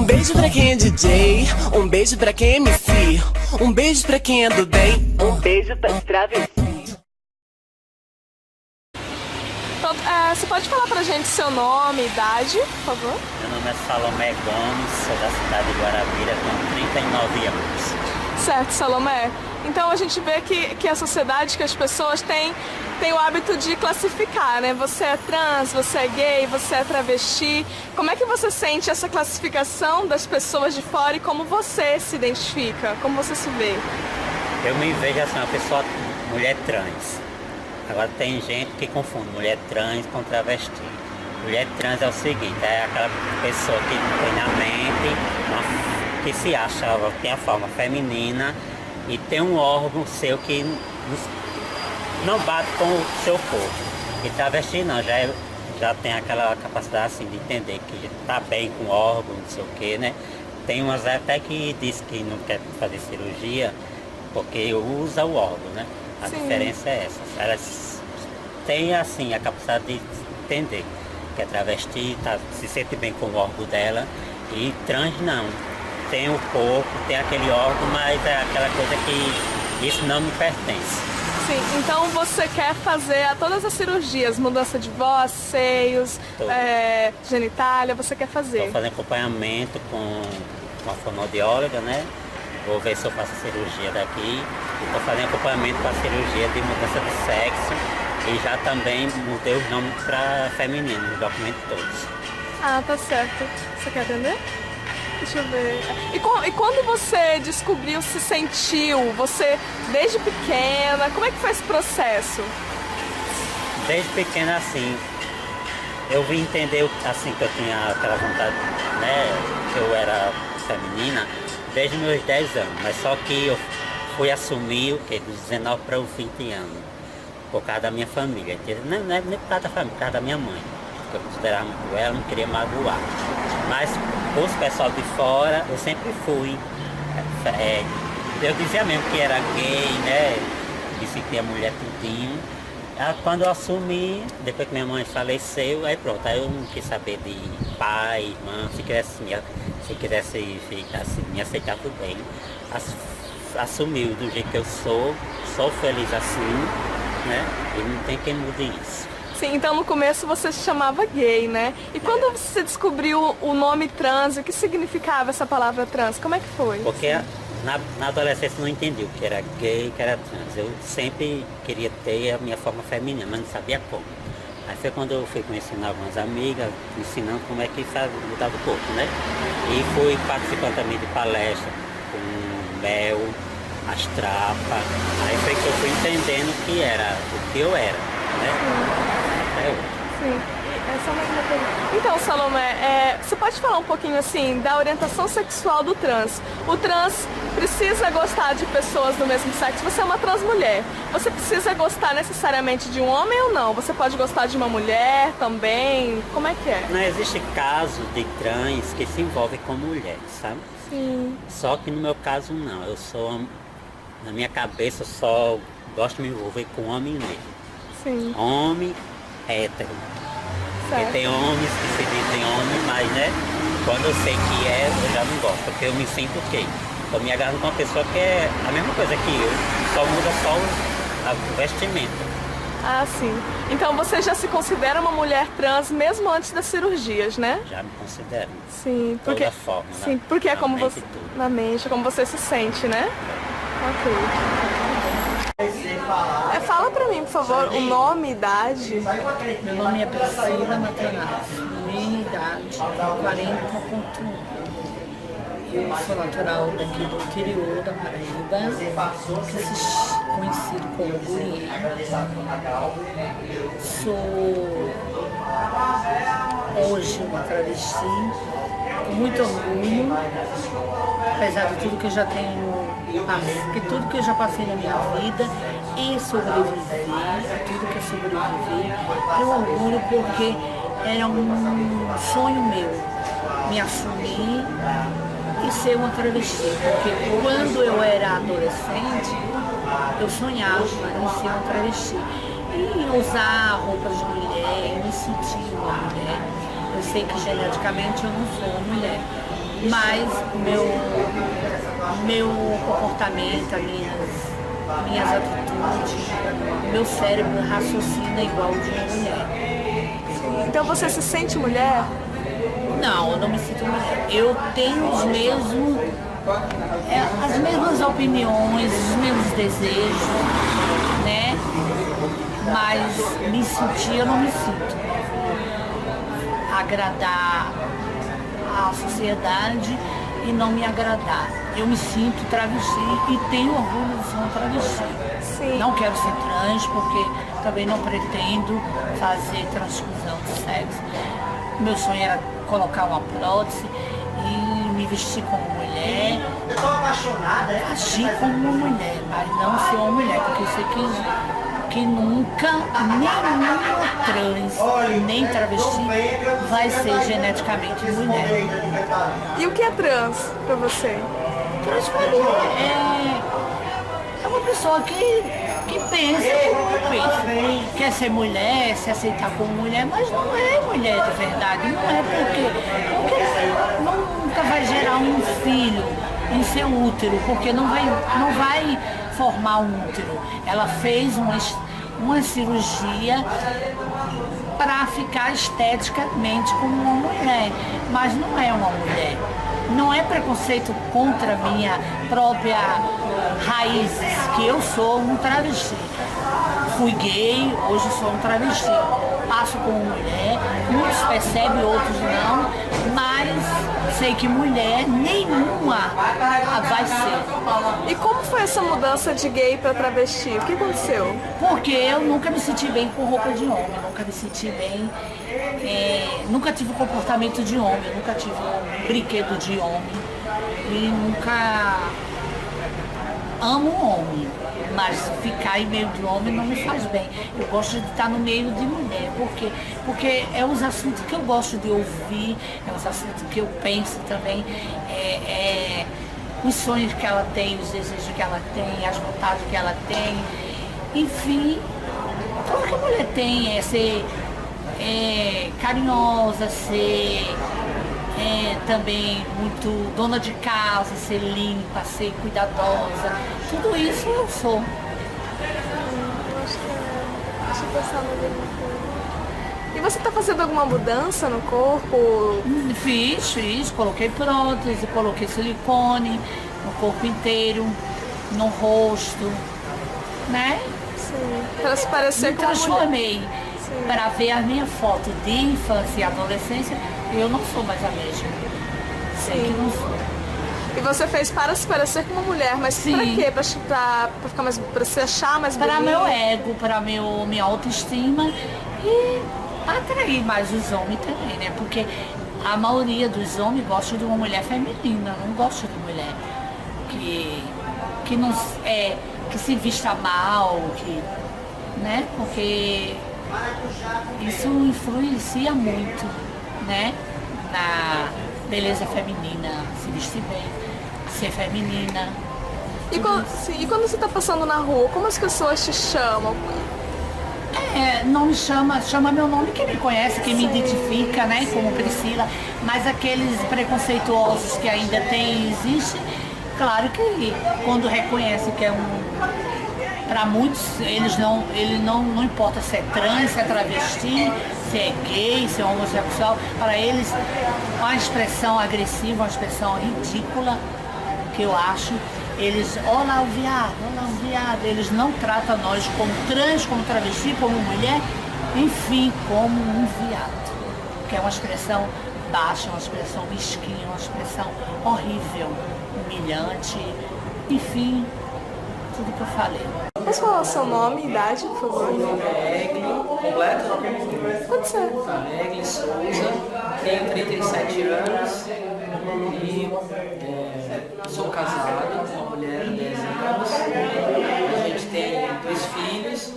Beijo pra quem é DJ, beijo pra quem é MC, beijo pra quem é do bem, beijo pra travesti. Então, você pode falar pra gente seu nome, idade, por favor? Meu nome é Salomé Gomes, sou da cidade de Guarabira, tenho 39 anos. Certo, Salomé. Então a gente vê que a sociedade, que as pessoas têm o hábito de classificar, né? Você é trans, você é gay, você é travesti. Como é que você sente essa classificação das pessoas de fora e como você se identifica? Como você se vê? Eu me vejo assim, uma pessoa, mulher trans. Agora tem gente que confunde mulher trans com travesti. Mulher trans é o seguinte, é aquela pessoa que tem na mente, que se acha, tem a forma feminina e tem um órgão seu que não bate com o seu corpo. E travesti não, já tem aquela capacidade assim de entender que está bem com o órgão, não sei o que, né? Tem umas até que diz que não quer fazer cirurgia porque usa o órgão, né? A Sim. diferença é essa. Elas têm assim a capacidade de entender que a travesti se sente bem com o órgão dela e trans não. Tem o corpo, tem aquele órgão, mas é aquela coisa que isso não me pertence. Sim, então você quer fazer todas as cirurgias, mudança de voz, seios, genitália, você quer fazer? Estou fazendo acompanhamento com a fonoaudióloga, né? Vou ver se eu faço a cirurgia daqui. Estou fazendo acompanhamento para a cirurgia de mudança de sexo e já também mudei os nomes para feminino, nos documentos todos. Ah, tá certo. Você quer atender? Deixa eu ver. E quando você descobriu, se sentiu, você desde pequena, como é que foi esse processo? Desde pequena assim, eu vim entender assim que eu tinha aquela vontade, né? Que eu era feminina desde meus 10 anos, mas só que eu fui assumir o quê? Dos 19 para os 20 anos, por causa da minha família. Não é nem por causa da família, por causa da minha mãe. Eu considerava muito ela, não queria magoar. Mas os pessoal de fora, eu sempre fui. Eu dizia mesmo que era gay, né? Disse que tinha mulher tudinho. Quando eu assumi, depois que minha mãe faleceu, aí pronto, aí eu não quis saber de pai, irmã, se quisesse assim, me aceitar tudo bem. Assumiu do jeito que eu sou feliz assim, né? E não tem quem mude isso. Sim, então no começo você se chamava gay, né? E quando você descobriu o nome trans, o que significava essa palavra trans? Como é que foi? Porque na adolescência eu não entendi o que era gay, o que era trans. Eu sempre queria ter a minha forma feminina, mas não sabia como. Aí foi quando eu fui conhecendo algumas amigas, me ensinando como é que mudava o corpo, né? E fui participando também de palestras com mel, as trapas. Aí foi que eu fui entendendo o que eu era, né? Sim. Essa é uma pergunta. Então, Salomé, você pode falar um pouquinho assim da orientação sexual do trans? O trans precisa gostar de pessoas do mesmo sexo. Você é uma trans mulher. Você precisa gostar necessariamente de um homem ou não? Você pode gostar de uma mulher também? Como é que é? Não existe caso de trans que se envolve com mulheres, sabe? Sim. Só que no meu caso não. Na minha cabeça, eu só gosto de me envolver com homem mesmo. Sim. Homem hétero. Porque tem homens que se dizem homem, mas né, quando eu sei que eu já não gosto, porque eu me sinto o quê? Eu me agarro com uma pessoa que é a mesma coisa que eu, só muda só o vestimento. Ah, sim. Então você já se considera uma mulher trans mesmo antes das cirurgias, né? Já me considero. Sim, De toda forma. Sim, porque é como você. Tudo. Na mente, é como você se sente, né? Ok. Fala pra mim, por favor, o nome, idade. Meu nome é Priscila Matarazzo, minha idade 40.1. Eu sou natural daqui do interior da Paraíba, conhecido como Guri. Sou hoje uma travesti, com muito orgulho, apesar de tudo que eu já tudo que eu já passei na minha vida e sobrevivi, tudo que eu sobrevivi, tenho orgulho porque era um sonho meu, me assumir, e ser uma travesti, porque quando eu era adolescente, eu sonhava em ser uma travesti. E usar roupas de mulher, eu me sentir uma mulher. Eu sei que geneticamente eu não sou uma mulher, mas meu comportamento, minhas atitudes, meu cérebro raciocina igual de uma mulher. Então você se sente mulher? Não, eu não me sinto mulher. Eu tenho as mesmas opiniões, os mesmos desejos, né? Mas me sentir, eu não me sinto. Agradar a sociedade e não me agradar. Eu me sinto travesti e tenho orgulho de ser uma travesti. Sim. Não quero ser trans porque também não pretendo fazer transfusão de sexo. Meu sonho era colocar uma prótese e me vestir como mulher. Eu tô apaixonada, é? Agir como uma mulher, mas não ser uma mulher, porque eu sei que nunca nenhuma trans, nem travesti vai ser geneticamente mulher. E o que é trans pra você? Trans pra mim é uma pessoa que pensa como eu penso. Quer ser mulher, se aceitar como mulher, mas não é mulher de verdade. Não é porque nunca vai gerar um filho em seu útero, porque não vai formar um útero. Ela fez uma cirurgia para ficar esteticamente como uma mulher, mas não é uma mulher. Não é preconceito contra a minha própria raízes, que eu sou um travesti. Fui gay, hoje sou um travesti. Passo como mulher, muitos percebem, outros não, mas sei que mulher nenhuma vai ser. E como foi essa mudança de gay pra travesti? O que aconteceu? Porque eu nunca me senti bem com roupa de homem, nunca me senti bem, nunca tive um comportamento de homem, nunca tive um brinquedo de homem e nunca amo homem, mas ficar em meio de homem não me faz bem. Eu gosto de estar no meio de mulher, porque é os assuntos que eu gosto de ouvir, é os assuntos que eu penso também, os sonhos que ela tem, os desejos que ela tem, as vontades que ela tem, enfim, tudo que a mulher tem é ser carinhosa, ser também muito dona de casa, ser limpa, ser cuidadosa, tudo isso eu sou. Deixa eu pensar mais alguma coisa. E você tá fazendo alguma mudança no corpo? Fiz, coloquei prótese, coloquei silicone no corpo inteiro, no rosto, né? Sim. Pra se parecer Me com uma mulher. transformei. Para ver a minha foto de infância e adolescência, eu não sou mais a mesma. Sei que não sou. E você fez para se parecer com uma mulher, mas Sim. pra quê? Pra ficar mais, pra se achar mais Para bonita? meu ego, para minha autoestima e para atrair mais os homens também, né? Porque a maioria dos homens gosta de uma mulher feminina, não gosta de mulher que não que se vista mal, né? Porque isso influencia muito, né? Na beleza feminina, se vestir bem, ser feminina. E quando você tá passando na rua, como as pessoas te chamam? Não me chama meu nome, quem me conhece, quem me identifica, né? Como Priscila, mas aqueles preconceituosos que ainda existe, claro que quando reconhece que é para muitos, ele não importa se é trans, se é travesti, se é gay, se é homossexual, para eles uma expressão agressiva, uma expressão ridícula, que eu acho, eles, olha lá o viado, eles não tratam nós como trans, como travesti, como mulher, enfim, como um viado, que é uma expressão baixa, uma expressão mesquinha, uma expressão horrível, humilhante, enfim, tudo que eu falei. Posso falar o seu nome e idade, por favor? Meu nome é Egli, completo? Pode ser. Tá, Egli Souza, tenho 37 anos e sou casado com uma mulher de 10 anos. A gente tem 2 filhos,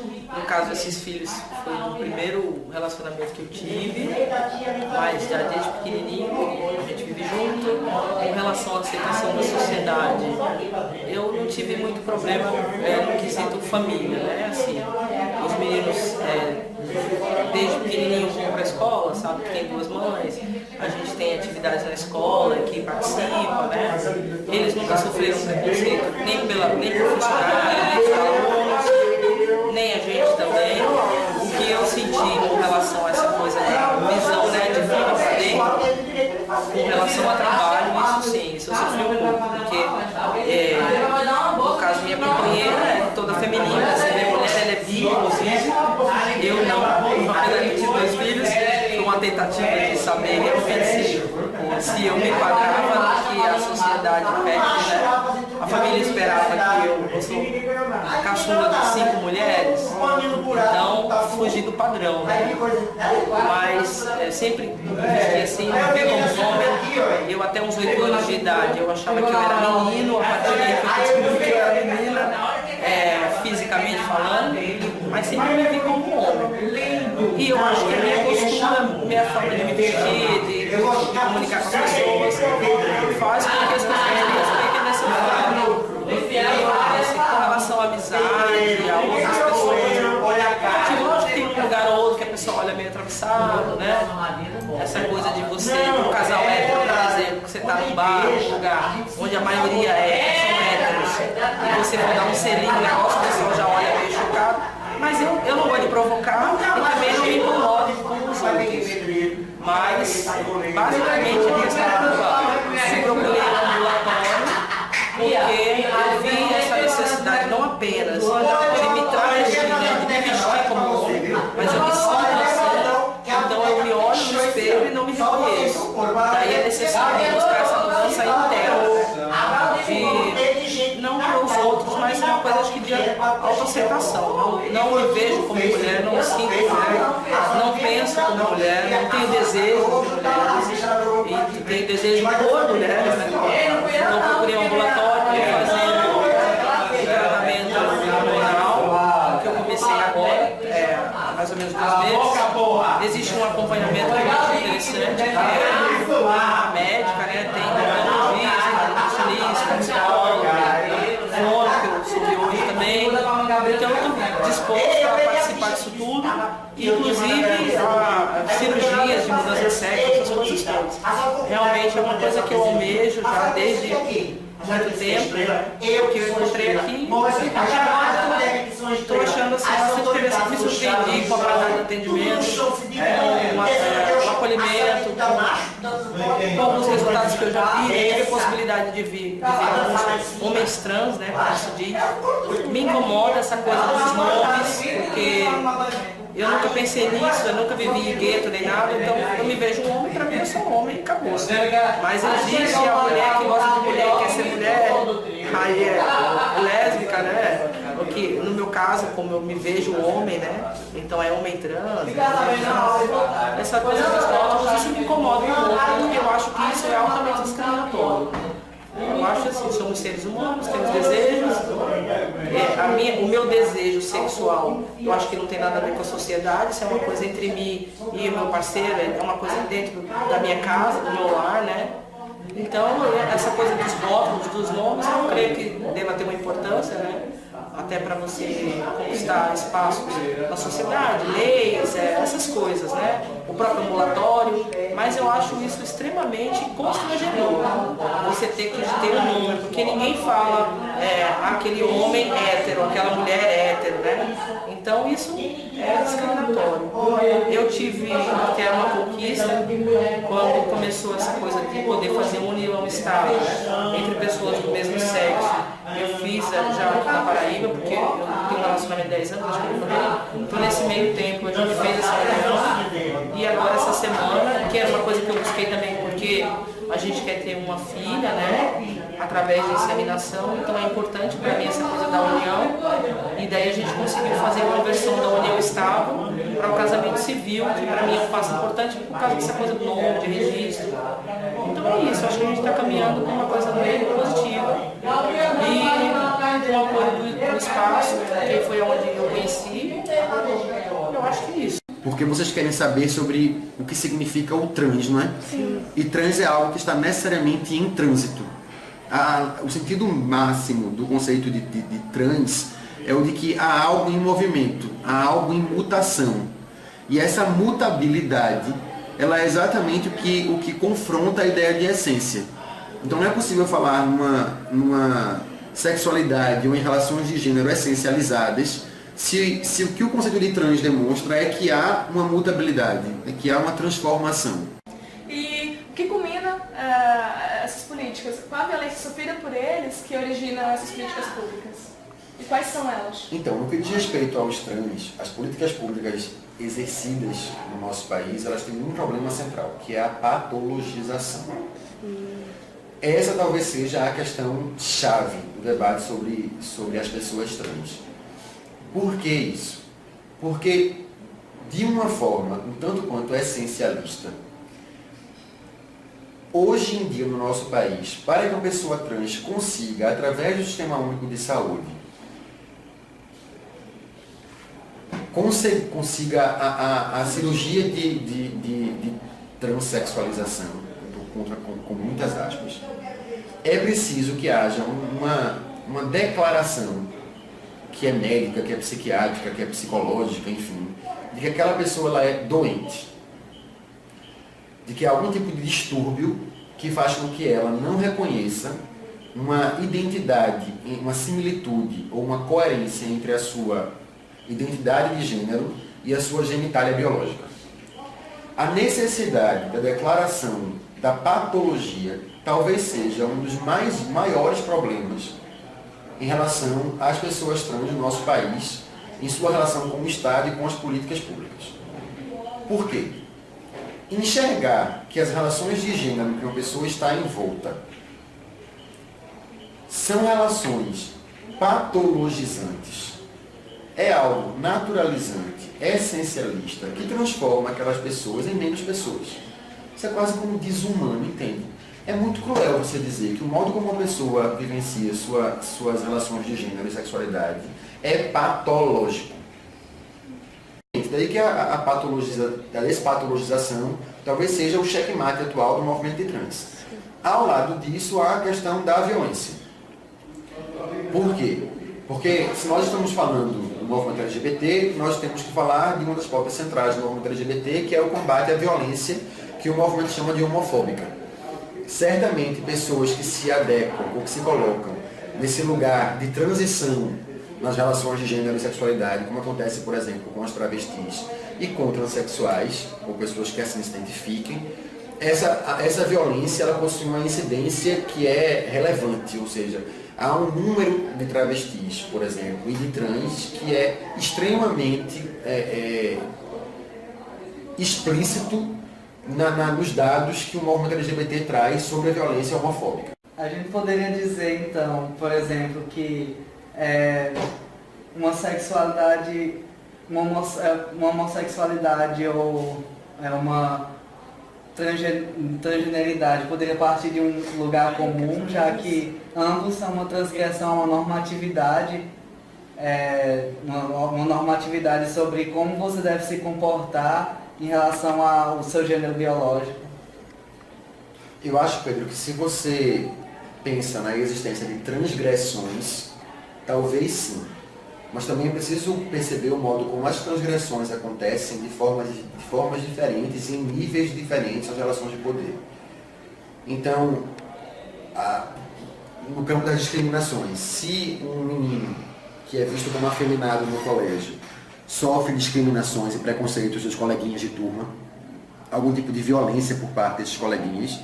caso, esses filhos foi o primeiro relacionamento que eu tive, mas já desde pequenininho a gente vive junto. Com relação à aceitação da sociedade, eu não tive muito problema no quesito família, né? Assim, os meninos desde pequenininho vão para a escola, sabe que tem duas mães, a gente tem atividades na escola que participa, né? Eles nunca sofreram preconceito, nem por funcionários, nem por alunos, nem a gente também. O que eu senti com relação a essa coisa da visão, né, de fora para dentro, com relação ao trabalho, isso sim, isso eu sofri um pouco, porque no caso minha companheira é toda feminina, assim, minha mulher ela é bi, inclusive, eu não, apesar de ter dois filhos, foi uma tentativa de saber realmente se eu me enquadrava no que a sociedade pede, né? A família esperava que eu sou a caçula de 5 mulheres, então fugi do padrão, né? Mas sempre vivi assim, vivi como homem. Eu até uns 8 anos de idade, eu achava que eu era menino, a partir daí que eu descobri que eu era menina, fisicamente falando, mas sempre me vi como homem. E eu acho que a minha postura, minha forma de me vestir, de comunicar com as pessoas, faz com que as pessoas me respeitem nessa forma. Com relação à amizade, a outras pessoas, que lógico que tem um lugar ou outro que a pessoa olha meio atravessado, né? Essa coisa de você, um casal hétero, por exemplo, que você está num bar, num lugar onde a maioria são héteros, e você vai dar um selinho no negócio, o pessoal já olha meio chocado. Mas eu não vou lhe provocar e também não me incomodo com os outros. Mas, basicamente, a questão eu procurei um ambulatório porque eu vi essa necessidade não apenas de me travestir, né, de me vestir como homem, mas eu me sinto assim, então eu me olho no espelho e não me reconheço. Daí é necessário buscar essa mudança interna, de não para os outros, mas uma coisa acho que de autoaceitação. Não me vejo como mulher, não me sinto mulher, não penso como mulher, não tenho desejo de mulher, e tenho desejo por mulher, né? Então procurei um ambulatório para fazer tratamento hormonal, que eu comecei agora, mais ou menos 2 meses. Existe um acompanhamento que eu acho interessante, que é a médica, né? Tem nutricionista, psicóloga, fono, que eu subi hoje também. Então eu estou disposta a participar disso tudo, inclusive a cirurgias de mudança de sexo, essas coisas todas. Realmente é uma coisa que eu almejo já desde muito tempo, que eu encontrei aqui. Estou achando assim bastante interessante, me surpreendi com a qualidade de atendimento, o acolhimento, com alguns resultados que eu já vi, tive a possibilidade de ver alguns homens trans, né, como se diz. Me incomoda essa coisa dos nomes, porque eu nunca pensei nisso, eu nunca vivi em gueto nem nada, então eu me vejo um homem, pra mim eu sou um homem e acabou. Mas existe a mulher que gosta de mulher e quer ser mulher, aí é lésbica, né? Porque no meu caso, como eu me vejo homem, né? Então é homem trans, essa coisa dos rótulos, isso me incomoda um pouco, porque eu acho que isso é altamente discriminatório. Eu acho assim, somos seres humanos, temos desejos. O meu desejo sexual, eu acho que não tem nada a ver com a sociedade, isso é uma coisa entre mim e o meu parceiro, é uma coisa dentro da minha casa, do meu lar, né? Então, essa coisa dos rótulos, dos nomes, eu creio que deva ter uma importância, né? Até para você conquistar espaços na sociedade, leis, essas coisas, né? O próprio ambulatório, mas eu acho isso extremamente constrangedor, você ter que ter um nome, porque ninguém fala aquele homem hétero, aquela mulher hétero, né? Então isso é discriminatório. Eu tive até uma conquista quando começou essa coisa de poder fazer uma união estável entre pessoas do mesmo sexo. Eu fiz já aqui na Paraíba, porque eu tenho um relacionamento de 10 anos, acho que eu falei. Então nesse meio tempo a gente fez essa união e agora essa semana, que era uma coisa que eu busquei também, porque a gente quer ter uma filha, né? Através da inseminação, então é importante para mim essa coisa da união, e daí a gente conseguiu fazer uma versão da união estável para o casamento civil, que para mim é um passo importante por causa dessa coisa do nome, de registro. Então é isso, acho que a gente está caminhando para uma coisa bem positiva. E com o apoio do espaço, que foi onde eu conheci, porque vocês querem saber sobre o que significa o trans, não é? Sim. E trans é algo que está necessariamente em trânsito. O sentido máximo do conceito de trans é o de que há algo em movimento, há algo em mutação. E essa mutabilidade, ela é exatamente o que confronta a ideia de essência. Então não é possível falar numa sexualidade ou em relações de gênero essencializadas se o que o conceito de trans demonstra é que há uma mutabilidade, é que há uma transformação. E o que culmina essas políticas? Qual a violência sofrida por eles que origina essas políticas públicas? E quais são elas? Então, no que diz respeito aos trans, as políticas públicas exercidas no nosso país, elas têm um problema central, que é a patologização. Essa talvez seja a questão chave do debate sobre as pessoas trans. Por que isso? Porque, de uma forma um tanto quanto essencialista, hoje em dia no nosso país, para que uma pessoa trans consiga, através do Sistema Único de Saúde, consiga a cirurgia de transexualização, com muitas aspas, é preciso que haja uma declaração que é médica, que é psiquiátrica, que é psicológica, enfim, de que aquela pessoa ela é doente, de que há algum tipo de distúrbio que faz com que ela não reconheça uma identidade, uma similitude ou uma coerência entre a sua identidade de gênero e a sua genitália biológica. A necessidade da declaração da patologia talvez seja um dos maiores problemas em relação às pessoas trans no nosso país, em sua relação com o Estado e com as políticas públicas. Por quê? Enxergar que as relações de gênero que uma pessoa está envolta são relações patologizantes é algo naturalizante, essencialista, que transforma aquelas pessoas em menos pessoas. Isso é quase como desumano, entende? É muito cruel você dizer que o modo como uma pessoa vivencia suas relações de gênero e sexualidade é patológico. Daí que a despatologização talvez seja o checkmate atual do movimento de trans. Ao lado disso, há a questão da violência. Por quê? Porque se nós estamos falando do movimento LGBT, nós temos que falar de uma das pautas centrais do movimento LGBT, que é o combate à violência, que o movimento chama de homofóbica. Certamente, pessoas que se adequam ou que se colocam nesse lugar de transição nas relações de gênero e sexualidade, como acontece, por exemplo, com as travestis e com transexuais, ou pessoas que assim se identifiquem, essa violência ela possui uma incidência que é relevante, ou seja, há um número de travestis, por exemplo, e de trans que é extremamente explícito nos dados que o movimento LGBT traz sobre a violência homofóbica. A gente poderia dizer, então, por exemplo, que uma sexualidade, uma homossexualidade ou uma transgeneridade poderia partir de um lugar comum, já que ambos são uma transgressão a uma normatividade, uma normatividade sobre como você deve se comportar em relação ao seu gênero biológico. Eu acho, Pedro, que se você pensa na existência de transgressões, talvez sim. Mas também é preciso perceber o modo como as transgressões acontecem de formas diferentes e em níveis diferentes nas relações de poder. Então, no campo das discriminações, se um menino que é visto como afeminado no colégio sofre discriminações e preconceitos dos coleguinhas de turma, algum tipo de violência por parte desses coleguinhas,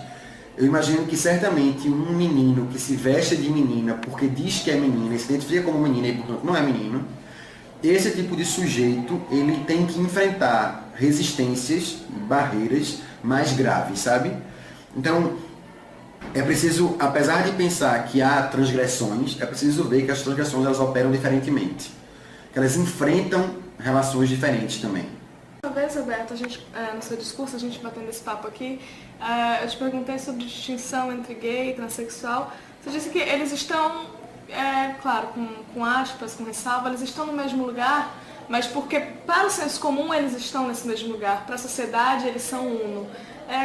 eu imagino que certamente um menino que se veste de menina porque diz que é menina e se identifica como menina e portanto não é menino, esse tipo de sujeito ele tem que enfrentar resistências, barreiras mais graves, sabe? Então, é preciso, apesar de pensar que há transgressões, é preciso ver que as transgressões elas operam diferentemente, que elas enfrentam relações diferentes também. Uma vez, Roberto, no seu discurso, a gente batendo esse papo aqui, eu te perguntei sobre distinção entre gay e transexual. Você disse que eles estão, claro, com aspas, com ressalva, eles estão no mesmo lugar, mas porque para o senso comum eles estão nesse mesmo lugar, para a sociedade eles são uno.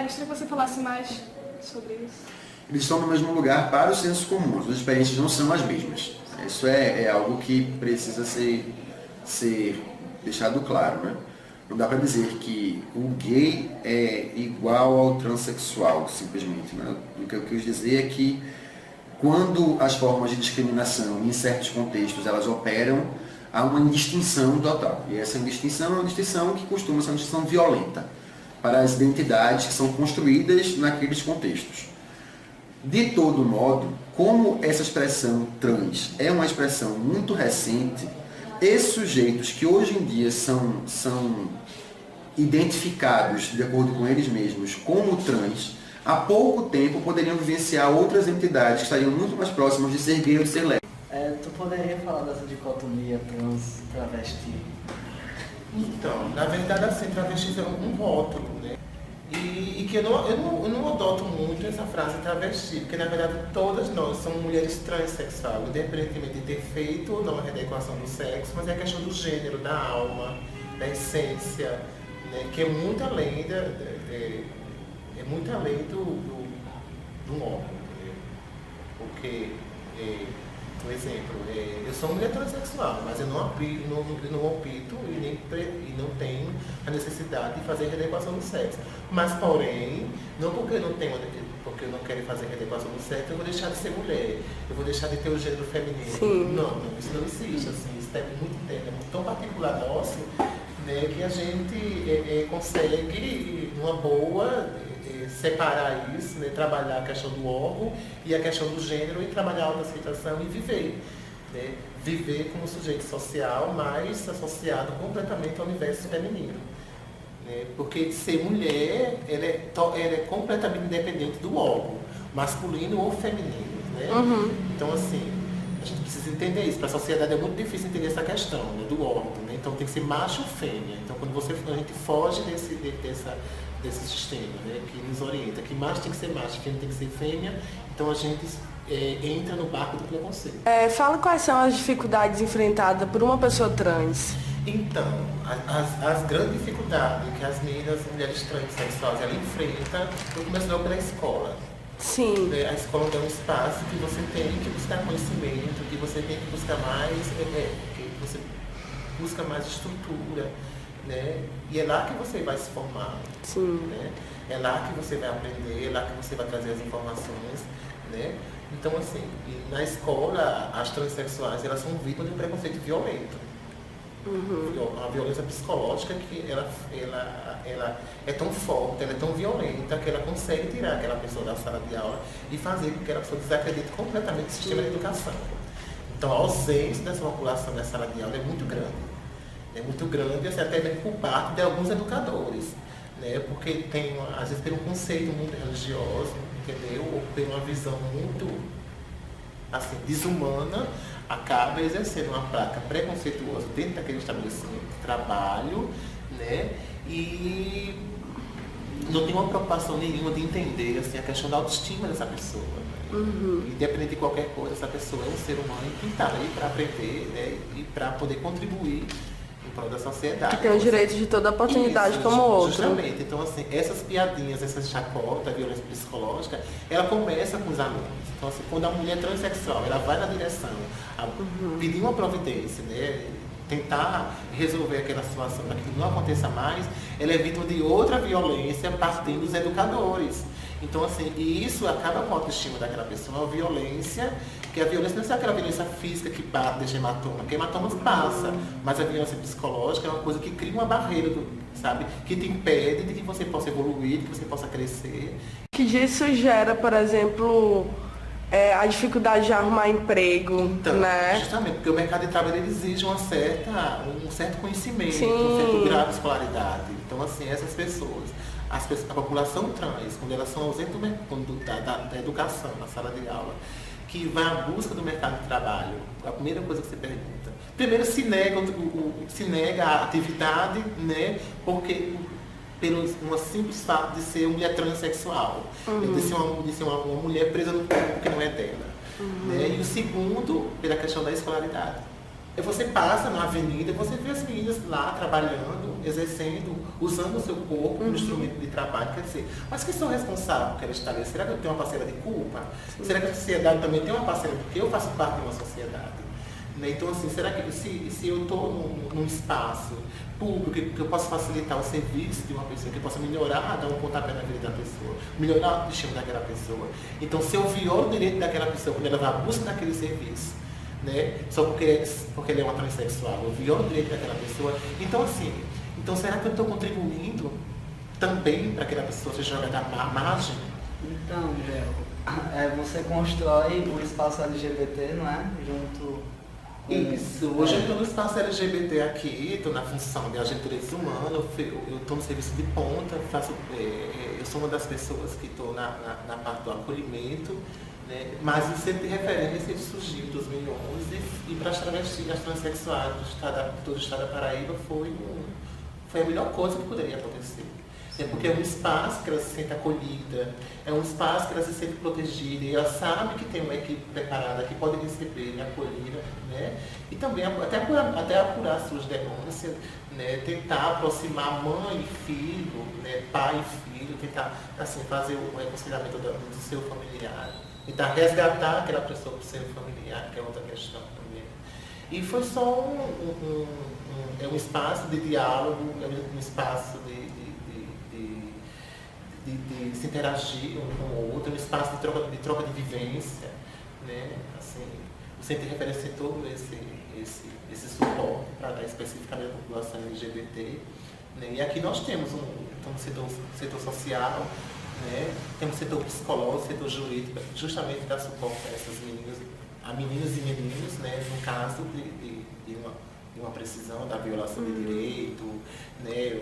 Gostaria que você falasse mais sobre isso. Eles estão no mesmo lugar para o senso comum, as experiências não são as mesmas. Isso é algo que precisa ser deixado claro, né? Não dá para dizer que o gay é igual ao transexual, simplesmente. Né? O que eu quis dizer é que quando as formas de discriminação, em certos contextos, elas operam, há uma indistinção total. E essa indistinção é uma distinção que costuma ser uma distinção violenta para as identidades que são construídas naqueles contextos. De todo modo, como essa expressão trans é uma expressão muito recente, esses sujeitos que hoje em dia são identificados, de acordo com eles mesmos, como trans, há pouco tempo poderiam vivenciar outras entidades que estariam muito mais próximas de ser gay ou de ser lésbica. Tu poderia falar dessa dicotomia trans-travesti? Então, na verdade, assim, travesti é um rótulo, né? E que eu não adoto muito essa frase travesti, porque na verdade todas nós somos mulheres transexuais, independentemente de ter feito ou não a readequação do sexo, mas é a questão do gênero, da alma, da essência, né? Que é muito além muito além do órgão, né? Porque, por exemplo, eu sou mulher transexual, mas eu não opto e não tenho a necessidade de fazer readequação do sexo. Mas, porém, não porque eu não quero fazer readequação do sexo, eu vou deixar de ser mulher, eu vou deixar de ter o gênero feminino. Sim. Não, isso não existe. Assim, isso é muito interno, é tão particular nosso, né, que a gente consegue, numa boa, separar isso, né, trabalhar a questão do órgão e a questão do gênero e trabalhar a autoaceitação e viver. Né? Viver como sujeito social, mas associado completamente ao universo feminino. Né? Porque ser mulher, ela é completamente independente do órgão, masculino ou feminino. Né? Uhum. Então, assim, a gente precisa entender isso. Para a sociedade é muito difícil entender essa questão, né, do órgão. Né? Então, tem que ser macho ou fêmea. Então, quando a gente foge desse sistema, né, que nos orienta, que macho tem que ser macho, fêmea tem que ser fêmea, então a gente entra no barco do preconceito. Fala quais são as dificuldades enfrentadas por uma pessoa trans. Então, as grandes dificuldades que as mulheres transexuais elas enfrentam, eu começo logo pela escola. Sim. A escola é um espaço que você tem que buscar conhecimento, que você tem que buscar mais, que você busca mais estrutura. Né? E é lá que você vai se formar. Sim. Né? É lá que você vai aprender, é lá que você vai trazer as informações. Né? Então, assim, na escola, as transexuais elas são vítimas de um preconceito violento. Uhum. Uma violência psicológica que ela é tão forte, ela é tão violenta que ela consegue tirar aquela pessoa da sala de aula e fazer com que aquela pessoa desacredite completamente o sistema de educação. Então, a ausência dessa população na sala de aula é muito grande. É muito grande, assim, até mesmo por parte de alguns educadores, né? Porque tem, às vezes, por um conceito muito religioso, entendeu? Ou por uma visão muito, assim, desumana, acaba exercendo uma prática preconceituosa dentro daquele estabelecimento de trabalho, né? E não tem uma preocupação nenhuma de entender, assim, a questão da autoestima dessa pessoa. Né? Uhum. Independente de qualquer coisa, essa pessoa é um ser humano que está aí para aprender, né? E para poder contribuir da sociedade. Que tem o direito de toda a oportunidade isso, como outro. Justamente. Então, assim, essas piadinhas, essas chacotas, a violência psicológica, ela começa com os alunos. Então, assim, quando a mulher transexual, ela vai na direção a pedir uma providência, né, tentar resolver aquela situação para que não aconteça mais, ela é vítima de outra violência partindo dos educadores. Então, assim, e isso acaba com a autoestima daquela pessoa, a violência, que a violência não é só aquela violência física que bate, deixa hematoma, que hematomas passa, mas a violência psicológica é uma coisa que cria uma barreira, sabe? Que te impede de que você possa evoluir, de que você possa crescer. Que disso gera, por exemplo, a dificuldade de arrumar emprego, então, né? Justamente, porque o mercado de trabalho ele exige um certo conhimento, Sim. um certo grau de escolaridade. Então, assim, essas pessoas, a população trans, quando elas são ausentes da educação, na sala de aula, que vai à busca do mercado de trabalho, a primeira coisa que você pergunta. Primeiro se nega a atividade, né? Porque pelo uma simples fato de ser mulher transexual, de ser uma mulher presa no corpo que não é dela. Né? E o segundo, pela questão da escolaridade. Você passa na avenida, você vê as meninas lá trabalhando, exercendo, usando o seu corpo como instrumento de trabalho. Quer dizer, mas quem são responsáveis por aquela história? Será que eu tenho uma parcela de culpa? Será que a sociedade também tem uma parcela? Porque eu faço parte de uma sociedade. Né? Então, assim, será que se eu estou num espaço público que eu posso facilitar o serviço de uma pessoa, que eu possa melhorar, dar um pontapé na vida da pessoa, melhorar o destino daquela pessoa. Então, se eu violo o direito daquela pessoa quando ela vai à busca daquele serviço, né? Só porque ele é uma transexual, eu violo o direito daquela pessoa. Então, assim, será que eu estou contribuindo também para que aquela pessoa seja jogada à margem? Então, você constrói o espaço LGBT, não é? Junto. Isso, hoje eu estou no espaço LGBT aqui, estou na função de agente de direitos humanos, eu estou no serviço de ponta, eu sou uma das pessoas que estou na parte do acolhimento, né? Mas o centro de referência ele surgiu em 2011 e para as travestis, as transexuais de todo o estado da Paraíba foi a melhor coisa que poderia acontecer. Porque é um espaço que ela se sente acolhida, é um espaço que ela se sente protegida, e ela sabe que tem uma equipe preparada que pode receber e acolher, né? E também até apurar suas denúncias, né? Tentar aproximar mãe e filho, né? Pai e filho, tentar assim, fazer o reconciliamento do seu familiar, tentar resgatar aquela pessoa do seu familiar, que é outra questão também. E foi só um espaço de diálogo, um espaço de se interagir um com o outro, um espaço de troca de vivência, né? Assim, o centro de referência tem todo esse suporte para dar especificamente à população LGBT, né? E aqui nós temos um setor social, né? Temos um setor psicológico, setor jurídico, justamente dar suporte a essas meninas, a meninas e meninos, né? No caso de uma precisão da violação de direito, né?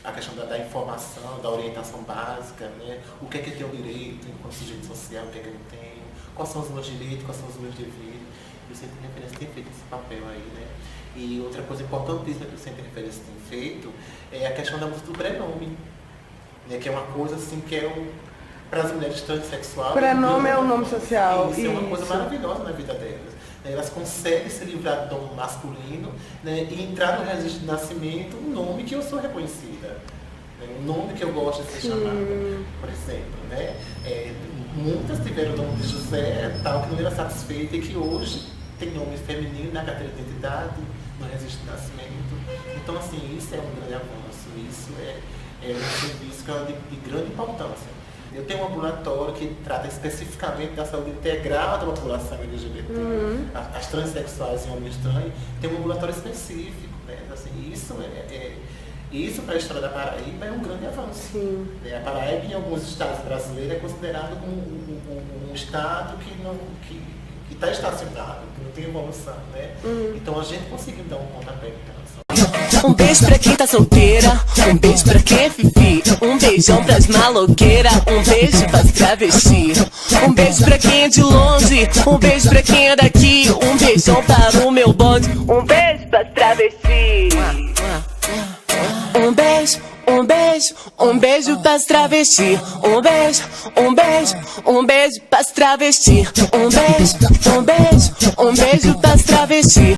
A questão da informação, da orientação básica, né? O que é ter o direito enquanto sujeito social, o que é que eu não tenho, quais são os meus direitos, quais são os meus deveres. E o Centro de Referência tem feito esse papel aí, né? E outra coisa importantíssima que o Centro de Referência tem feito é a questão da música do prenome, né? Que é uma coisa assim que para as mulheres transexuais... Prenome é o nome social. Isso é uma coisa maravilhosa na vida delas. Elas conseguem se livrar do nome masculino, né, e entrar no registro de nascimento um nome que eu sou reconhecida, né, um nome que eu gosto de ser chamada, por exemplo. Né? Muitas tiveram o nome de José, tal, que não era satisfeita e que hoje tem nome feminino na carteira de identidade, no registro de nascimento. Então, assim, isso é um grande avanço, isso é um serviço que é de grande importância. Eu tenho um ambulatório que trata especificamente da saúde integral da população LGBT. As transexuais e homens trans tem um ambulatório específico, né? Assim, isso para a história da Paraíba é um grande avanço. A Paraíba, em alguns estados brasileiros, é considerado como um estado que está estacionado, que não tem evolução, né? Então a gente conseguiu dar um pontapé em relação. Um beijo pra quem tá solteira, um beijo pra quem é fifi, um beijão pras maloqueiras, um beijo pras travestis. Um beijo pra quem é de longe, um beijo pra quem é daqui, um beijão para o meu bonde, um beijo pras travestis. Um beijo pras travestis. Um beijo pras travestis. Um beijo pras travestis.